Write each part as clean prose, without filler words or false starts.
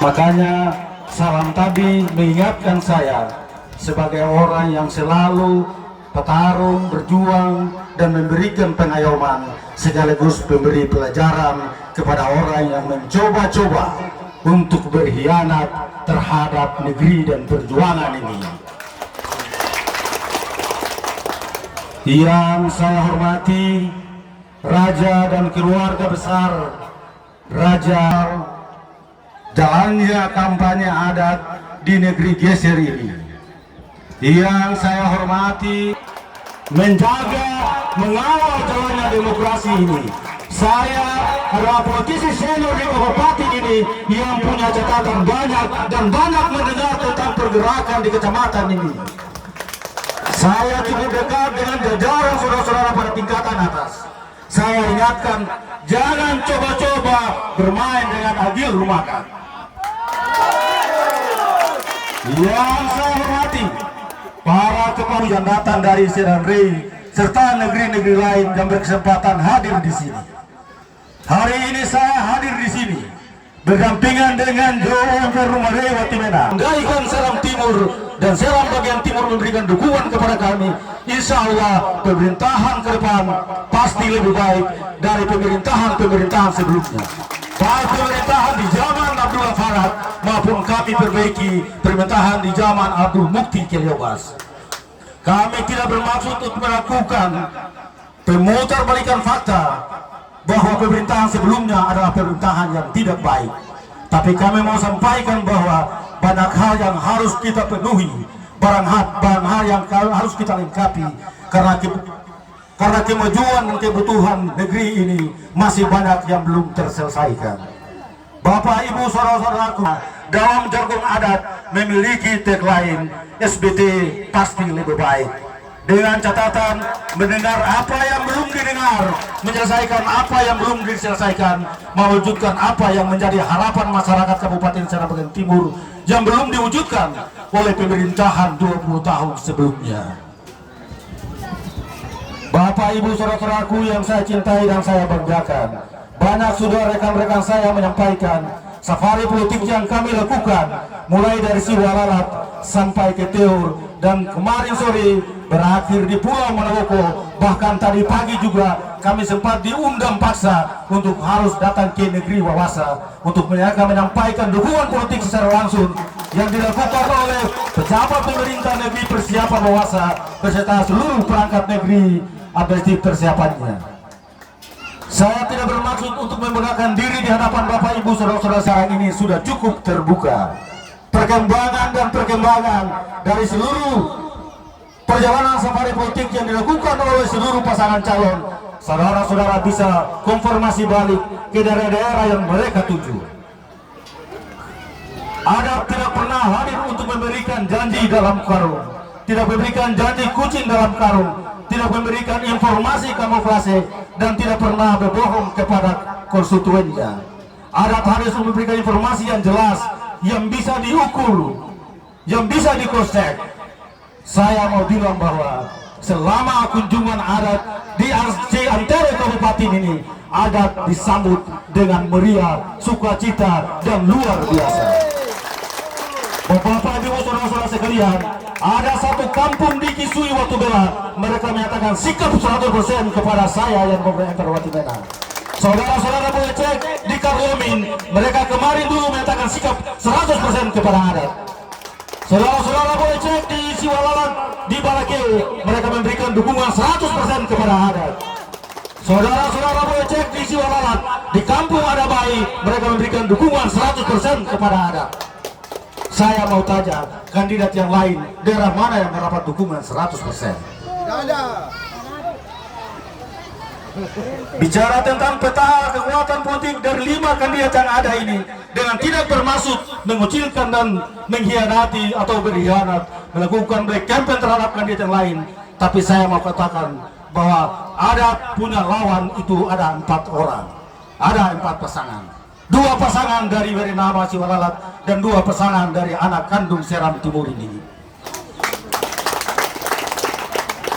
Makanya salam tadi mengingatkan saya sebagai orang yang selalu bertarung, berjuang, dan memberikan pengayoman sekaligus memberi pelajaran kepada orang yang mencoba-coba untuk berkhianat terhadap negeri dan perjuangan ini. Yang saya hormati Raja dan keluarga besar Raja, jalannya kampanye adat di negeri geser ini. Yang saya hormati menjaga, mengawal jalannya demokrasi ini. Saya adalah politisi senior di kabupaten ini yang punya catatan banyak dan banyak mendengar tentang pergerakan di kecamatan ini. Saya cukup dekat dengan jajaran saudara-saudara pada tingkatan atas. Saya ingatkan, jangan coba-coba bermain dengan adil rumahan. Yang saya hormati para kepala yang datang dari Serdang Rei serta negeri-negeri lain yang berkesempatan hadir di sini. Hari ini saya hadir di sini berdampingan dengan Dewan Rumah Rei Watimena. Menggaikan Seram Timur dan Seram bagian timur memberikan dukungan kepada kami. Insya Allah pemerintahan ke depan pasti lebih baik dari pemerintahan sebelumnya. Baik pemerintahan di zaman Abdullah Farhat maupun kami perbaiki pemerintahan di zaman Abdul Mukti Keliobas. Kami tidak bermaksud untuk melakukan pemutarbalikan fakta bahwa pemerintahan sebelumnya adalah pemerintahan yang tidak baik. Tapi kami mau sampaikan bahwa banyak hal yang harus kita penuhi, barang hal yang harus kita lengkapi karena kemajuan dan kebutuhan negeri ini masih banyak yang belum terselesaikan. Bapak Ibu saudara-saudaraku, dalam jargon adat memiliki tagline SBT pasti lebih baik. Dengan catatan mendengar apa yang belum didengar, menyelesaikan apa yang belum diselesaikan, mewujudkan apa yang menjadi harapan masyarakat Kabupaten Seram bagian Timur yang belum diwujudkan oleh pemerintahan 20 tahun sebelumnya. Bapak Ibu saudara-saudaraku yang saya cintai dan saya banggakan, banyak sudah rekan-rekan saya menyampaikan safari politik yang kami lakukan mulai dari Siwalalat sampai ke Teur dan kemarin sore berakhir di Pulau Manawoko. Bahkan tadi pagi juga kami sempat diundang paksa untuk harus datang ke negeri Wawasa untuk menyampaikan dukungan politik secara langsung yang dilakukan oleh pejabat pemerintah negeri persiapan Wawasa beserta seluruh perangkat negeri administratif persiapannya. Saya tidak bermaksud untuk membanggakan diri di hadapan Bapak Ibu saudara-saudara saya ini sudah cukup terbuka. Perkembangan dari seluruh perjalanan safari politik yang dilakukan oleh seluruh pasangan calon, saudara-saudara bisa konfirmasi balik ke daerah-daerah yang mereka tuju. Ada tidak pernah hadir untuk memberikan janji dalam karung, tidak memberikan janji kucing dalam karung, tidak memberikan informasi kamuflase, dan tidak pernah berbohong kepada konstituennya. Ada harus memberikan informasi yang jelas, yang bisa diukur, yang bisa dikosek. Saya mau bilang bahwa selama kunjungan adat di antara kabupaten ini, adat disambut dengan meriah, sukacita, dan luar biasa. Bapak Ibu saudara-saudara sekalian, ada satu kampung di Kisui Watubela, mereka menyatakan sikap 100% kepada saya yang pemerintah Watimena. Saudara-saudara boleh cek di Karlomin, mereka kemarin dulu menyatakan sikap 100% kepada adat. Saudara-saudara boleh cek di Siwalalan, di Balakeu, mereka memberikan dukungan 100% kepada adat. Saudara-saudara boleh cek di Siwalalan, di Kampung Adabai, mereka memberikan dukungan 100% kepada adat. Saya mau tanya, kandidat yang lain, daerah mana yang mendapat dukungan 100%? Tidak ada. Bicara tentang peta kekuatan politik dari 5 kandidat yang ada ini, dengan tidak bermaksud mengucilkan dan mengkhianati atau berkhianat, melakukan black campaign terhadap kandidat yang lain, tapi saya mau katakan bahwa ada punya lawan itu ada 4 orang, ada 4 pasangan. 2 pasangan dari Werinama Siwalalat dan 2 pasangan dari anak kandung Seram Timur ini.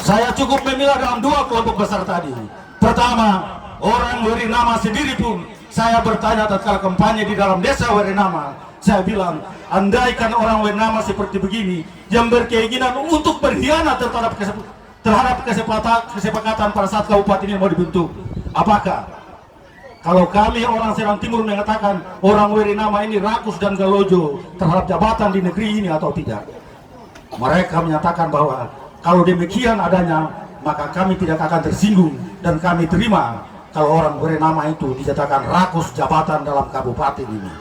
Saya cukup memilah dalam 2 kelompok besar tadi. Pertama, orang Werinama sendiri pun saya bertanya tatkala kampanye di dalam desa Werenama, saya bilang, andaikan orang Werenama seperti begini yang berkeinginan untuk berkhianat terhadap kesepakatan pada saat kabupaten ini mau dibentuk, apakah kalau kami orang Seram Timur mengatakan orang Werenama ini rakus dan galojo terhadap jabatan di negeri ini atau tidak? Mereka menyatakan bahwa kalau demikian adanya, maka kami tidak akan tersinggung dan kami terima kalau orang Werenama itu dinyatakan rakus jabatan dalam kabupaten ini.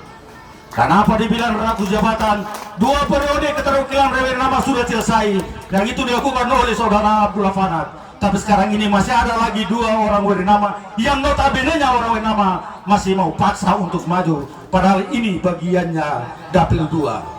Kenapa dibilang rakus jabatan? 2 periode keterwakilan Werenama sudah selesai, yang itu dilakukan oleh saudara Abdullah Fanat. Tapi sekarang ini masih ada lagi 2 orang Werenama yang notabene-nya orang Werenama masih mau paksa untuk maju, padahal ini bagiannya dapil 2.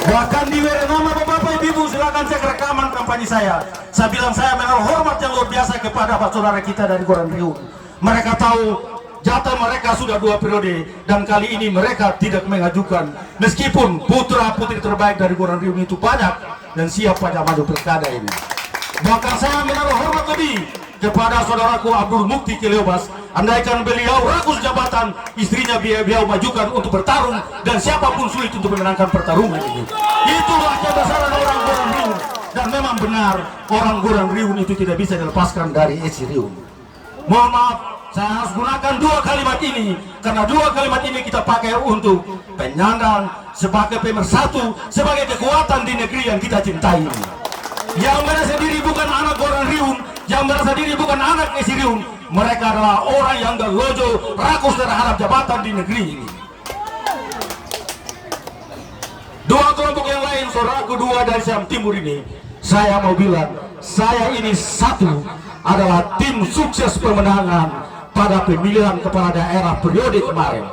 Bahkan di Werenama, Bapak Ibu, silakan cek rekaman kampanye saya. Saya bilang saya menaruh hormat yang luar biasa kepada saudara kita dari Goran Riung. Mereka tahu jatah mereka sudah 2 periode dan kali ini mereka tidak mengajukan, meskipun putra putri terbaik dari Goran Riung itu banyak dan siap pada maju pilkada ini. Bahkan saya menaruh hormat lebih kepada saudaraku Abdul Mukti Keleobas. Andaikan beliau rakus jabatan, istrinya beliau majukan untuk bertarung dan siapapun sulit untuk memenangkan pertarungan ini. Itulah kebesaran orang Goran Riung, dan memang benar orang Goran Riung itu tidak bisa dilepaskan dari Eci Riung. Mohon maaf, saya harus gunakan 2 kalimat ini karena 2 kalimat ini kita pakai untuk penyandang sebagai pemersatu, sebagai kekuatan di negeri yang kita cintai ini. Yang merasa diri bukan anak Goran Riung, yang merasa diri bukan anak Eci Riung, mereka adalah orang yang galojo, rakus terhadap jabatan di negeri ini. 2 kelompok yang lain, saudaraku 2 dari Seram Timur ini, saya mau bilang, saya ini satu adalah tim sukses pemenangan pada pemilihan kepala daerah periode kemarin.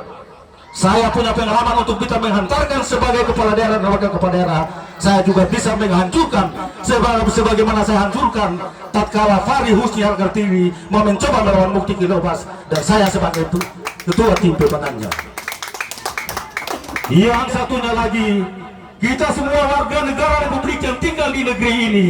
Saya punya pengalaman untuk bisa menghantarkan sebagai kepala daerah dan wakil kepala daerah. Saya juga bisa menghancurkan sebagaimana saya hancurkan tatkala Fahri Husni Al-Kartiwi mau mencoba melawan Mukti Keleobas dan saya sebagai ketua tim pemenangnya. Yang satunya lagi, kita semua warga negara Republik yang tinggal di negeri ini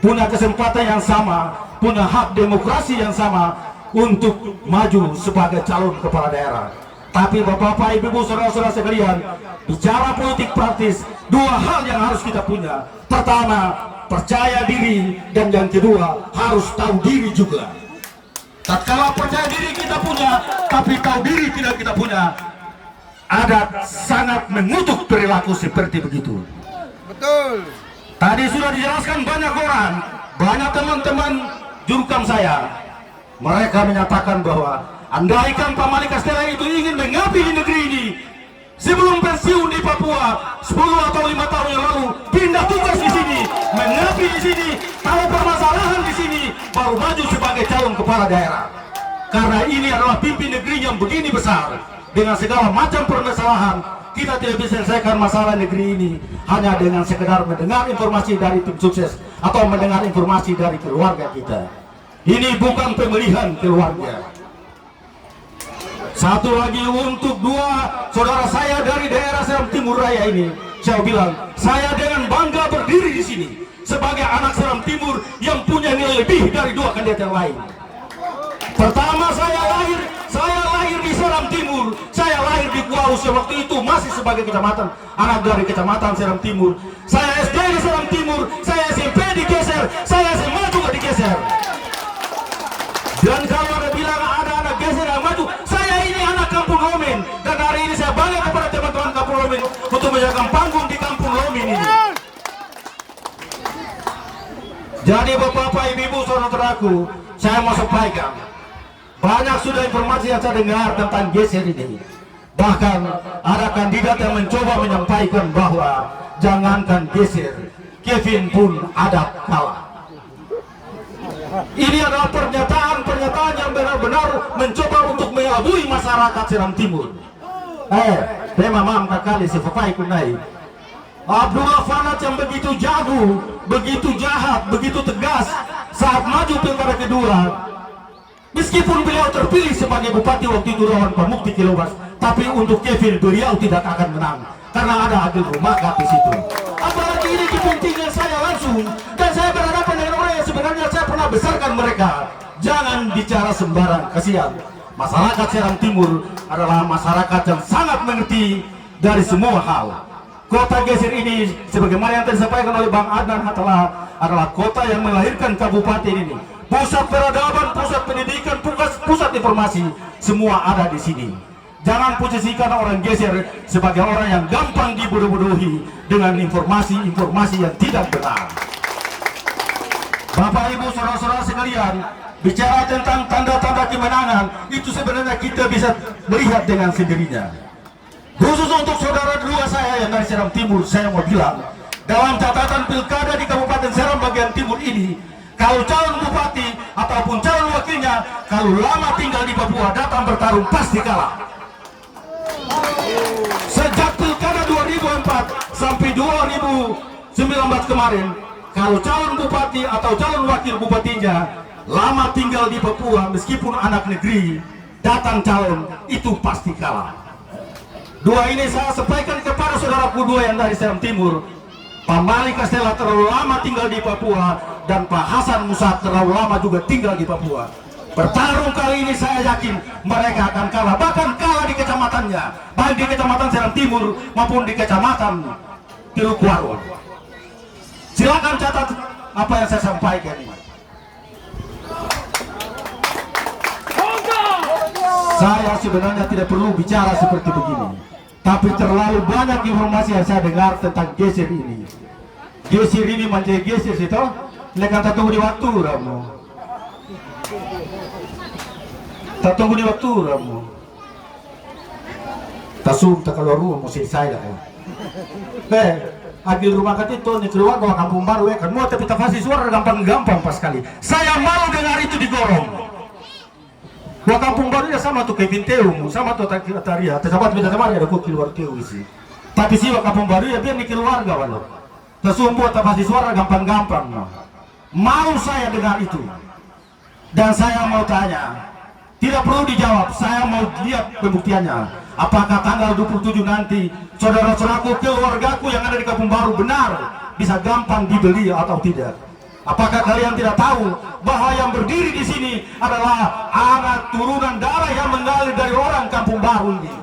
punya kesempatan yang sama, punya hak demokrasi yang sama untuk maju sebagai calon kepala daerah. Tapi Bapak, Ibu, saudara-saudara sekalian, bicara politik praktis, 2 hal yang harus kita punya. Pertama, percaya diri, dan yang kedua, harus tahu diri juga. Tatkala percaya diri kita punya, tapi tahu diri tidak kita punya, adat sangat mengutuk perilaku seperti begitu. Betul. Tadi sudah dijelaskan banyak orang, banyak teman-teman jurkam saya. Mereka menyatakan bahwa andaikan Pak Malik Kastela itu ingin mengabdi di negeri ini sebelum pensiun di Papua 10 atau 5 tahun yang lalu, pindah tugas di sini, mengabdi di sini, tahu permasalahan di sini, baru maju sebagai calon kepala daerah. Karena ini adalah pimpin negeri yang begini besar, dengan segala macam permasalahan, kita tidak bisa selesaikan masalah negeri ini hanya dengan sekedar mendengar informasi dari tim sukses atau mendengar informasi dari keluarga kita. Ini bukan pemilihan keluarga. Satu lagi untuk 2 saudara saya dari daerah Seram Timur Raya ini, saya bilang, saya dengan bangga berdiri di sini sebagai anak Seram Timur yang punya nilai lebih dari 2 kandidat yang lain. Pertama, saya lahir di Seram Timur, saya lahir di Kuaus yang waktu itu masih sebagai kecamatan, anak dari kecamatan Seram Timur. Saya SD di Seram Timur, saya SMP digeser, saya SMA juga digeser. Dan kalau ada bilang ada anak geser yang maju, saya ini anak Kampung Lomin, dan hari ini saya bangga kepada teman-teman Kampung Lomin untuk menjaga panggung di Kampung Lomin ini. Jadi Bapak, Ibu, saudara-saudaraku, saya mau sampaikan, banyak sudah informasi yang saya dengar tentang geser ini. Bahkan ada kandidat yang mencoba menyampaikan bahwa jangankan geser, Kevin pun ada kalah. Ini adalah pernyataan yang benar-benar mencoba untuk mengelabui masyarakat Seram Timur. Memang kali si Papai kunai Abdullah Fanat yang begitu jago, begitu jahat, begitu tegas saat maju pilkada kedua. Meskipun beliau terpilih sebagai bupati waktu itu lawan Pak Mukti Keleobas, tapi untuk Kevin beliau tidak akan menang karena ada Adil Rumakat di situ. Apalagi ini kepentingan saya langsung, dan saya berhadapan dengan orang yang sebenarnya saya pernah besarkan mereka. Jangan bicara sembarang, kasihan. Masyarakat Seram Timur adalah masyarakat yang sangat mengerti dari semua hal. Kota Geser ini, sebagaimana yang tadi disampaikan oleh Bang Adnan adalah kota yang melahirkan kabupaten ini. Pusat peradaban, pusat pendidikan, pusat informasi, semua ada di sini. Jangan posisikan orang Geser sebagai orang yang gampang dibodoh-bodohi dengan informasi-informasi yang tidak benar. Bapak Ibu saudara-saudara sekalian, bicara tentang tanda-tanda kemenangan, itu sebenarnya kita bisa melihat dengan sendirinya. Khusus untuk saudara dua saya yang dari Seram Timur, saya mau bilang, dalam catatan pilkada di Kabupaten Seram bagian timur ini, kalau calon bupati ataupun calon wakilnya, kalau lama tinggal di Papua datang bertarung pasti kalah. Sejak pilkada 2004 sampai 2019 kemarin, kalau calon bupati atau calon wakil bupatinya lama tinggal di Papua, meskipun anak negeri datang calon, itu pasti kalah. Dua ini saya sampaikan kepada saudaraku dua yang dari Seram Timur. Pak Mali Kastela terlalu lama tinggal di Papua, dan Pak Hasan Musa terlalu lama juga tinggal di Papua. Bertarung kali ini saya yakin mereka akan kalah, bahkan kalah di kecamatannya, baik di kecamatan Seram Timur maupun di kecamatan Tilukuaro. Silakan catat apa yang saya sampaikan ini. Saya sebenarnya tidak perlu bicara seperti begini, tapi terlalu banyak informasi yang saya dengar tentang Geser ini. Geser ini menjadi Geser itu, lekan tak tunggu di waktu ramu. Tak tunggu di waktu ramu. Tasum tak keluar rumah mesti saya dah. Agil rumah kat itu ni keluar bawa kampung baru kan mau tapi tafasi suara gampang-gampang pas sekali. Saya mau dengar itu digorong. Bawa kampung baru ya sama tuh Kevin Teung, sama tuh Taria, tersahabat beda kemarin ada kok keluar Teung isi. Tapi sih kampung baru ya biar ni keluarga walau. Tersumbu tafasi suara gampang-gampang. Mau saya dengar itu. Dan saya mau tanya, tidak perlu dijawab, saya mau lihat pembuktiannya. Apakah tanggal 27 nanti saudara-saudaraku, keluargaku yang ada di Kampung Baru benar bisa gampang dibeli atau tidak? Apakah kalian tidak tahu bahwa yang berdiri di sini adalah anak turunan darah yang mengalir dari orang Kampung Baru ini?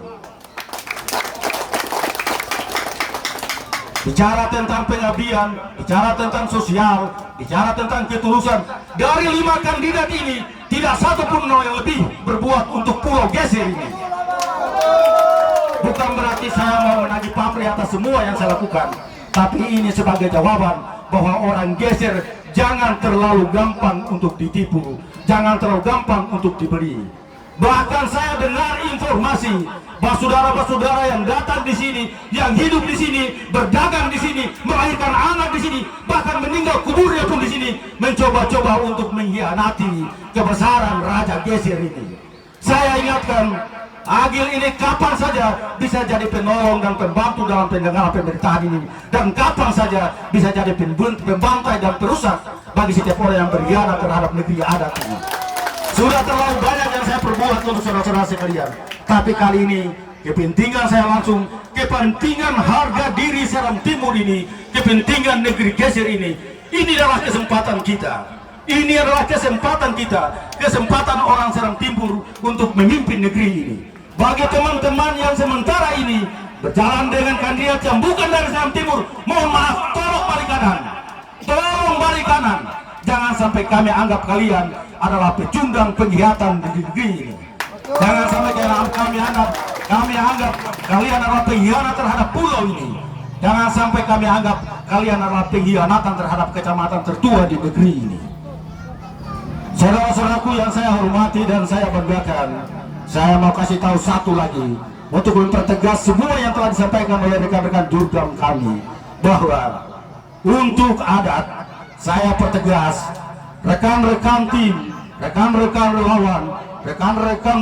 Bicara tentang pengabdian, bicara tentang sosial, bicara tentang ketulusan, dari 5 kandidat ini tidak satu pun yang lebih berbuat untuk Pulau Geser ini. Bukan berarti saya mau menagih pamrih atas semua yang saya lakukan, tapi ini sebagai jawaban bahwa orang Geser jangan terlalu gampang untuk ditipu, jangan terlalu gampang untuk dibeli. Bahkan saya dengar informasi bahwa saudara-saudara yang datang di sini, yang hidup di sini, berdagang di sini, melahirkan anak di sini, bahkan meninggal kuburnya pun di sini, mencoba-coba untuk mengkhianati kebesaran Raja Geser ini. Saya ingatkan, Agil ini kapan saja bisa jadi penolong dan pembantu dalam pendengaran pemerintahan ini, dan kapan saja bisa jadi pembantai dan perusak bagi setiap orang yang berkhianat terhadap negeri adat ini. Sudah terlalu banyak yang saya perbuat untuk saudara-saudara sekalian, tapi kali ini kepentingan saya langsung, kepentingan harga diri Seram Timur ini, kepentingan negeri Geser ini adalah kesempatan kita. Ini adalah kesempatan kita, kesempatan orang Seram Timur untuk memimpin negeri ini. Bagi teman-teman yang sementara ini berjalan dengan kandidat yang bukan dari Seram Timur, mohon maaf, tolong balik kanan, tolong balik kanan. Jangan sampai kami anggap kalian adalah pecundang pengkhianatan di negeri ini. Jangan sampai kami anggap kalian adalah pengkhianat terhadap pulau ini. Jangan sampai kami anggap kalian adalah pengkhianatan terhadap kecamatan tertua di negeri ini. Saudara-saudaraku yang saya hormati dan saya banggakan, saya mau kasih tahu satu lagi untuk mempertegas semua yang telah disampaikan oleh rekan-rekan Durgam kami, bahwa untuk adat saya pertegas, rekan-rekan tim, rekan-rekan relawan, rekan-rekan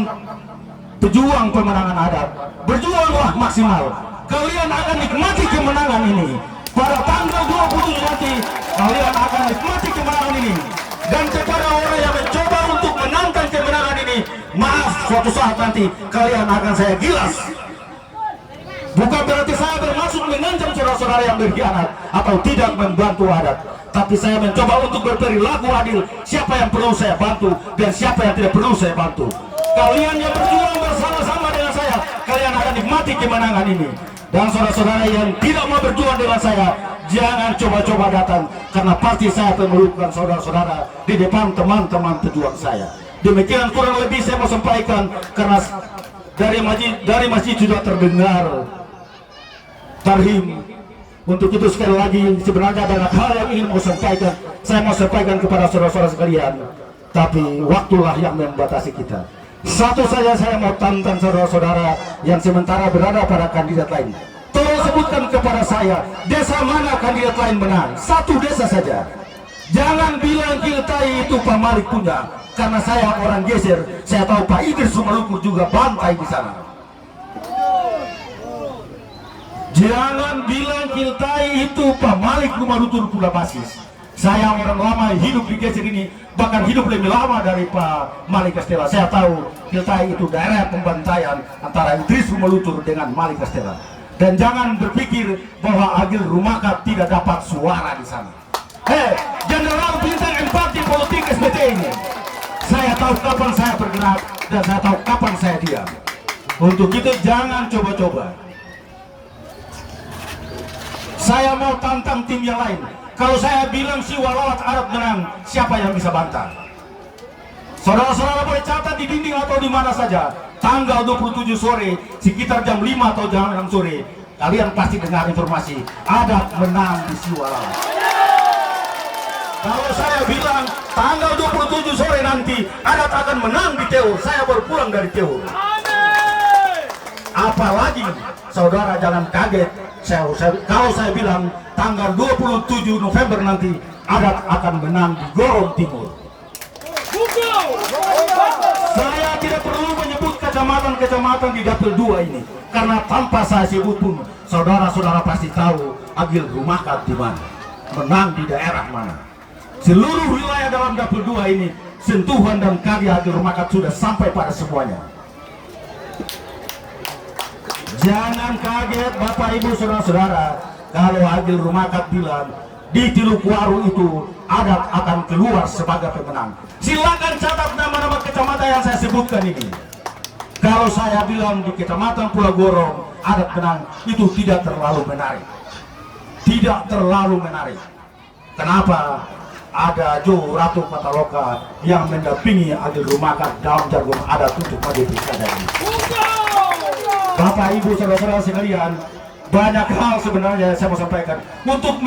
pejuang pemenangan adat, berjuanglah maksimal. Kalian akan nikmati kemenangan ini. Pada tanggal 27 nanti kalian akan nikmati kemenangan ini. Dan kepada orang yang mencoba untuk menantang kemenangan ini, maaf, suatu saat nanti kalian akan saya gilas. Bukan berarti saya bermaksud mengancam saudara-saudara yang berkhianat atau tidak membantu adat, tapi saya mencoba untuk berperilaku adil. Siapa yang perlu saya bantu dan siapa yang tidak perlu saya bantu. Kalian yang berjuang bersama-sama dengan saya, kalian akan nikmati kemenangan ini. Dan saudara-saudara yang tidak mau berjuang dengan saya, jangan coba-coba datang, karena pasti saya akan melupakan saudara-saudara di depan teman-teman pejuang saya. Demikian kurang lebih saya mau sampaikan, karena dari masjid sudah terdengar tarhim. Untuk itu sekali lagi, sebenarnya banyak hal yang ingin saya mau sampaikan kepada saudara-saudara sekalian, tapi waktulah yang membatasi kita. Satu saja saya mau tantang saudara-saudara yang sementara berada pada kandidat lain. Tolong sebutkan kepada saya, desa mana kandidat lain menang? Satu desa saja. Jangan bilang Kiltai itu Pak Malik punya, karena saya orang geser. Saya tahu Pak Idris Sumaluku juga bantai di sana. Jangan bilang Kiltai itu Pak Malik Rumah Lutur Pula Basis. Saya orang lama hidup di geser ini, bahkan hidup lebih lama dari Pak Malik Castella. Saya tahu Kiltai itu daerah pembantaian antara Idris Sumalutur dengan Malik Castella. Dan jangan berpikir bahwa Agil Rumakat tidak dapat suara di sana. Jenderal bintang empati politik SBT ini, saya tahu kapan saya bergerak dan saya tahu kapan saya diam. Untuk itu jangan coba-coba. Saya mau tantang tim yang lain. Kalau saya bilang si Walawat Arab menang, siapa yang bisa bantah? Saudara-saudara boleh catat di dinding atau di mana saja. Tanggal 27 sore, sekitar jam 5 atau jam 6 sore, kalian pasti dengar informasi Adat menang di Siwalawat. Kalau saya bilang tanggal 27 sore nanti Adat akan menang di Teuur, saya baru pulang dari Teuur. Apalagi saudara jangan kaget, kalau saya bilang tanggal 27 November nanti Adat akan menang di Gorom Timur. Saya tidak perlu menyebut kecamatan-kecamatan di Dapil 2 ini, karena tanpa saya sebut pun saudara-saudara pasti tahu Agil Rumakat di mana, menang di daerah mana. Seluruh wilayah dalam Dapil 2 ini, sentuhan dan karya Agil Rumakat sudah sampai pada semuanya. Jangan kaget Bapak Ibu saudara-saudara, kalau Agil Rumakat bilang di Tilukuaru itu Adat akan keluar sebagai pemenang. Silakan catat nama-nama kecamatan yang saya sebutkan ini. Kalau saya bilang di Kecamatan Pulau Gorong Adat menang, itu tidak terlalu menarik. Tidak terlalu menarik. Kenapa? Ada Jo Ratu Pataloka yang mendampingi Agil Rumakat dalam jargon Adat untuk maju pilkada ini. Bapak Ibu saudara-saudara sekalian, banyak hal sebenarnya saya mau sampaikan untuk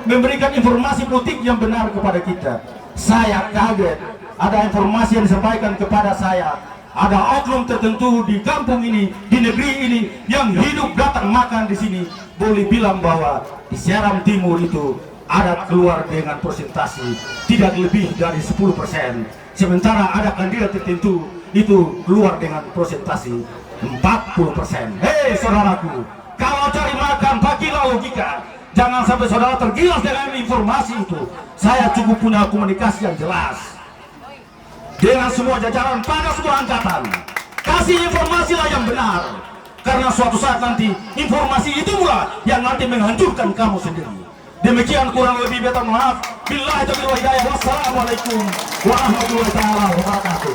memberikan informasi politik yang benar kepada kita. Saya kaget ada informasi yang disampaikan kepada saya, ada oknum tertentu di kampung ini, di negeri ini yang hidup datang makan di sini, boleh bilang bahwa di Seram Timur itu Adat keluar dengan persentase tidak lebih dari 10%, sementara ada kandidat tertentu itu keluar dengan persentase 40%. Hei saudaraku, kalau cari makan pakilah logika, jangan sampai saudara tergilas dengan informasi itu. Saya cukup punya komunikasi yang jelas dengan semua jajaran pada semua angkatan. Kasih informasilah yang benar, karena suatu saat nanti informasi itu pula yang nanti menghancurkan kamu sendiri. Demikian kurang lebih beta maaf. Billahi taufiq wal hidayah. Wassalamualaikum warahmatullahi wabarakatuh.